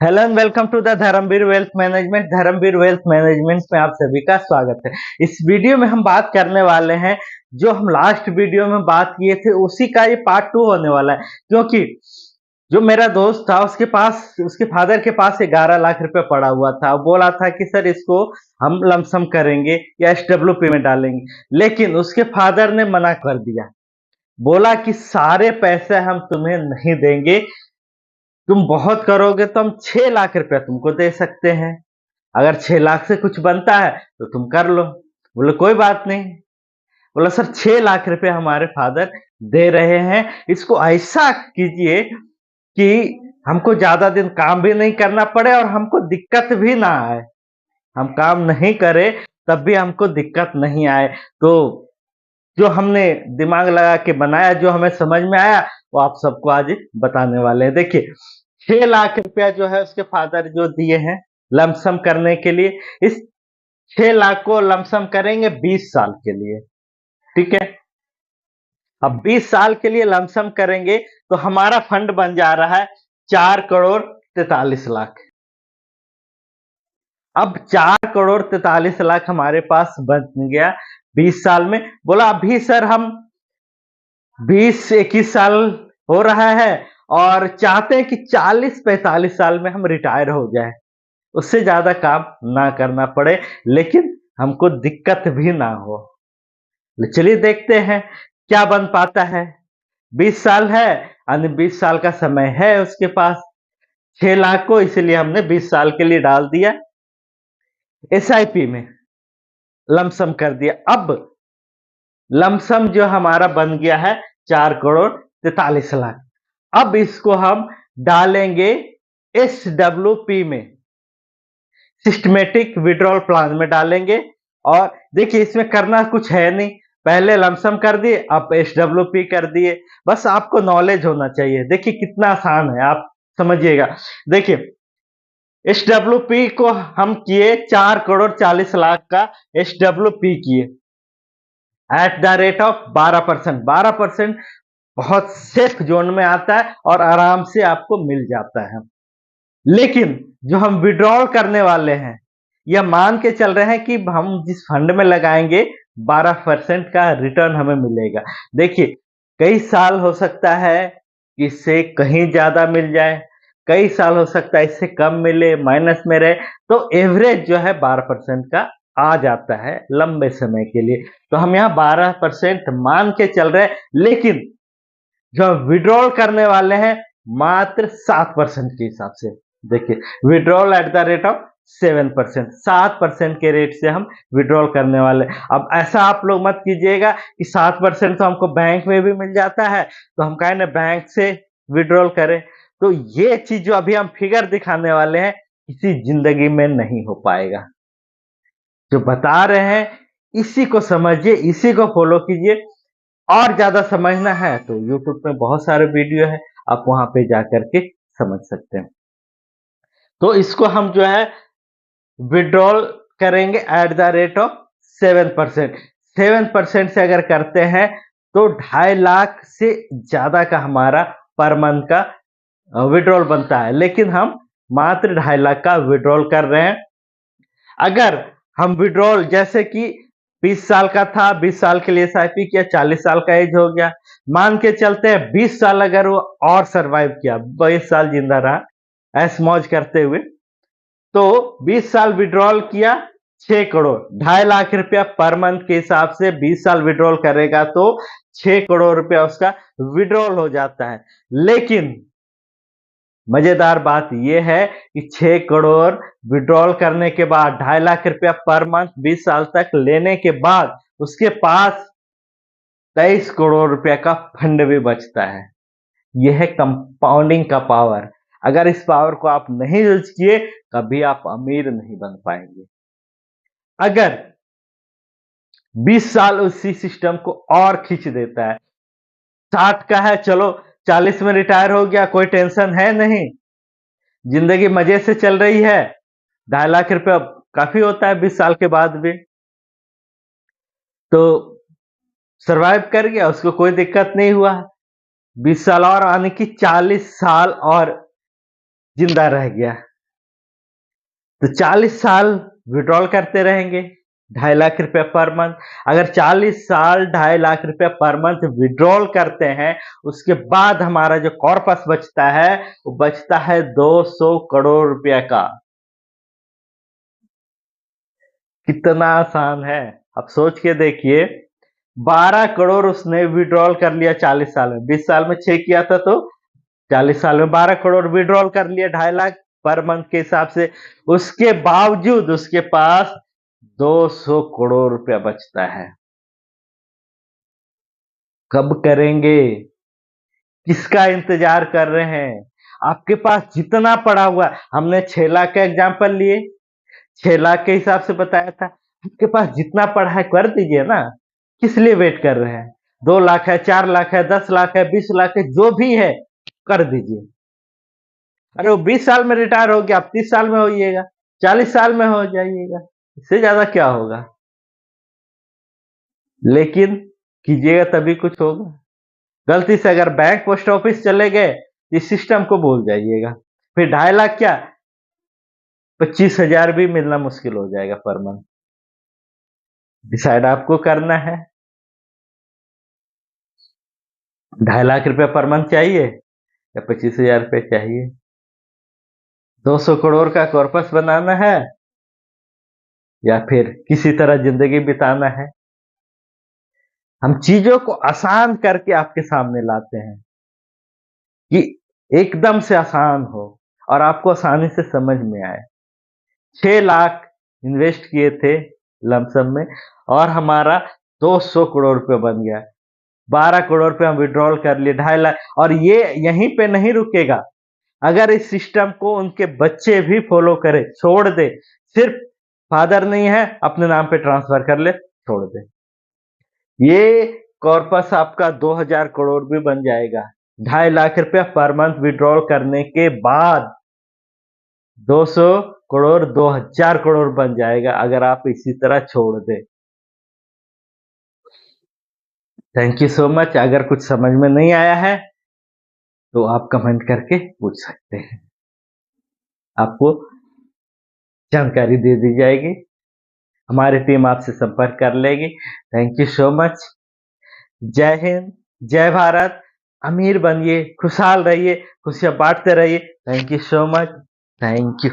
Hello and welcome to the Dharmveer wealth management. Dharmveer wealth management में आप सभी का स्वागत है। इस वीडियो में हम बात करने वाले हैं जो हम लास्ट वीडियो में बात किए थे उसी का ये पार्ट 2 होने वाला है, क्योंकि जो मेरा दोस्त था उसके फादर के पास 11 लाख रुपए पड़ा हुआ था। वो बोला था कि सर इसको हम लमसम करेंगे या एसडब्ल्यूपी में डालेंगे, लेकिन उसके फादर ने मना कर दिया। बोला कि सारे पैसे हम तुम्हें नहीं देंगे, तुम बहुत करोगे तो हम 6 लाख रुपया तुमको दे सकते हैं। अगर 6 लाख से कुछ बनता है तो तुम कर लो। बोले कोई बात नहीं। बोला सर 6 लाख रुपए हमारे फादर दे रहे हैं, इसको ऐसा कीजिए कि हमको ज्यादा दिन काम भी नहीं करना पड़े और हमको दिक्कत भी ना आए। हम काम नहीं करें तब भी हमको दिक्कत नहीं आए। तो जो हमने दिमाग लगा के बनाया, जो हमें समझ में आया, वो आप सबको आज बताने वाले हैं। देखिए 6 लाख रुपया जो है उसके फादर जो दिए हैं लमसम करने के लिए, इस 6 लाख को लमसम करेंगे 20 साल के लिए। ठीक है, अब 20 साल के लिए लमसम करेंगे तो हमारा फंड बन जा रहा है 4 करोड़ 43 लाख। अब 4 करोड़ 43 लाख हमारे पास बन गया 20 साल में। बोला अभी सर हम 20-21 साल हो रहा है और चाहते हैं कि 40-45 साल में हम रिटायर हो जाए, उससे ज्यादा काम ना करना पड़े, लेकिन हमको दिक्कत भी ना हो। चलिए देखते हैं क्या बन पाता है। 20 साल है यानी 20 साल का समय है उसके पास। 6 लाख को इसलिए हमने 20 साल के लिए डाल दिया एसआईपी में, लमसम कर दिया। अब लमसम जो हमारा बन गया है 4 करोड़ 43 लाख। अब इसको हम डालेंगे एसडब्ल्यूपी में, सिस्टमेटिक विड्रॉल प्लान में डालेंगे। और देखिए इसमें करना कुछ है नहीं, पहले लमसम कर दिए, अब एसडब्ल्यूपी कर दिए। बस आपको नॉलेज होना चाहिए। देखिए कितना आसान है, आप समझिएगा। देखिए एसडब्ल्यूपी को हम किए 4 करोड़ 40 लाख का एसडब्ल्यूपी किए एट द रेट ऑफ 12%। 12% बहुत सेफ जोन में आता है और आराम से आपको मिल जाता है। लेकिन जो हम विड्रॉल करने वाले हैं, यह मान के चल रहे हैं कि हम जिस फंड में लगाएंगे 12% का रिटर्न हमें मिलेगा। देखिए कई साल हो सकता है कि इससे कहीं ज्यादा मिल जाए, कई साल हो सकता है इससे कम मिले, माइनस में रहे, तो एवरेज जो है 12% का आ जाता है लंबे समय के लिए। तो हम यहाँ 12% मान के चल रहे हैं, लेकिन जो हम विड्रॉल करने वाले हैं मात्र 7% के हिसाब से। देखिए withdrawal at the rate of 7%, 7% के रेट से हम विड्रॉल करने वाले। अब ऐसा आप लोग मत कीजिएगा कि 7% तो हमको बैंक में भी मिल जाता है तो हम कहें ना बैंक से विड्रॉल करें। तो ये चीज जो अभी हम फिगर दिखाने वाले हैं किसी जिंदगी में नहीं हो पाएगा। जो बता रहे हैं इसी को समझिए, इसी को फॉलो कीजिए। और ज्यादा समझना है तो YouTube में बहुत सारे वीडियो है, आप वहां पे जाकर के समझ सकते हैं। तो इसको हम जो है विड्रॉल करेंगे एट द रेट ऑफ 7%। 7% से अगर करते हैं तो 2.5 लाख से ज्यादा का हमारा पर मंथ का विड्रॉल बनता है, लेकिन हम मात्र 2.5 लाख का विड्रॉल कर रहे हैं। अगर हम विड्रॉल जैसे कि 20 साल का था, 20 साल के लिए एसआईपी किया, 40 साल का एज हो गया, मान के चलते हैं 20 साल अगर वो और सरवाइव किया, 20 साल जिंदा रहा ऐश मौज करते हुए, तो 20 साल विड्रॉल किया 6 करोड़, 2.5 लाख रुपया पर मंथ के हिसाब से 20 साल विड्रॉल करेगा तो 6 करोड़ रुपया उसका विड्रॉल हो जाता है। लेकिन मजेदार बात यह है कि 6 करोड़ विड्रॉल करने के बाद 2.5 लाख रुपया पर मंथ 20 साल तक लेने के बाद उसके पास 23 करोड़ रुपया का फंड भी बचता है। यह है कंपाउंडिंग का पावर। अगर इस पावर को आप नहीं यूज किए कभी आप अमीर नहीं बन पाएंगे। अगर 20 साल उसी सिस्टम को और खींच देता है, 60 का है चलो 40 में रिटायर हो गया, कोई टेंशन है नहीं, जिंदगी मजे से चल रही है, 2.5 लाख रुपया काफी होता है 20 साल के बाद भी, तो सरवाइव कर गया, उसको कोई दिक्कत नहीं हुआ। 20 साल और आने की 40 साल और जिंदा रह गया, तो 40 साल विड्रॉल करते रहेंगे, 2.5 लाख रुपया पर मंथ। अगर 40 साल 2.5 लाख रुपया पर मंथ विड्रॉल करते हैं, उसके बाद हमारा जो कॉर्पस बचता है, वो बचता है 200 करोड़ रुपया का। कितना आसान है, आप सोच के देखिए। 12 करोड़ उसने विड्रॉल कर लिया 40 साल में, 20 साल में 6 किया था, तो 40 साल में 12 करोड़ विड्रॉल कर लिया 2.5 लाख पर मंथ के हिसाब से। उसके बावजूद उसके पास 200 करोड़ रुपया बचता है। कब करेंगे? किसका इंतजार कर रहे हैं? आपके पास जितना पड़ा हुआ, हमने 6 लाख का एग्जाम्पल लिए, 6 लाख के हिसाब से बताया था। आपके पास जितना पड़ा है कर दीजिए ना। किस लिए वेट कर रहे हैं? 2 लाख है, 4 लाख है, 10 लाख है, 20 लाख है, जो भी है कर दीजिए। अरे वो 20 साल में रिटायर हो गया, आप 30 साल में होइएगा, 40 साल में हो जाइएगा, इससे ज्यादा क्या होगा? लेकिन कीजिएगा तभी कुछ होगा। गलती से अगर बैंक पोस्ट ऑफिस चले गए, इस सिस्टम को भूल जाइएगा। फिर 2.5 लाख क्या, 25,000 भी मिलना मुश्किल हो जाएगा पर मंथ। डिसाइड आपको करना है। 2.5 लाख रुपया पर मंथ चाहिए या 25,000 रुपये चाहिए? 200 करोड़ का कॉर्पस बनाना है या फिर किसी तरह जिंदगी बिताना है? हम चीजों को आसान करके आपके सामने लाते हैं कि एकदम से आसान हो और आपको आसानी से समझ में आए। 6 लाख इन्वेस्ट किए थे लमसम में, और हमारा 200 करोड़ रुपए बन गया। 12 करोड़ रुपए हम विड्रॉल कर लिए, 2.5 लाख। और ये यहीं पे नहीं रुकेगा। अगर इस सिस्टम को उनके बच्चे भी फॉलो करें, छोड़ दे, सिर्फ फादर नहीं है अपने नाम पे ट्रांसफर कर ले, छोड़ दे, ये कॉर्पस आपका 2000 करोड़ भी बन जाएगा। 2.5 लाख रुपया पर मंथ विड्रॉल करने के बाद 200 करोड़ 2000 करोड़ बन जाएगा, अगर आप इसी तरह छोड़ दें। Thank you so much. अगर कुछ समझ में नहीं आया है तो आप कमेंट करके पूछ सकते हैं, आपको जानकारी दे दी जाएगी, हमारी टीम आपसे संपर्क कर लेगी। Thank you so much. जय हिंद, जय भारत। अमीर बनिए, खुशहाल रहिए, खुशियां बांटते रहिए। Thank you so much. Thank you.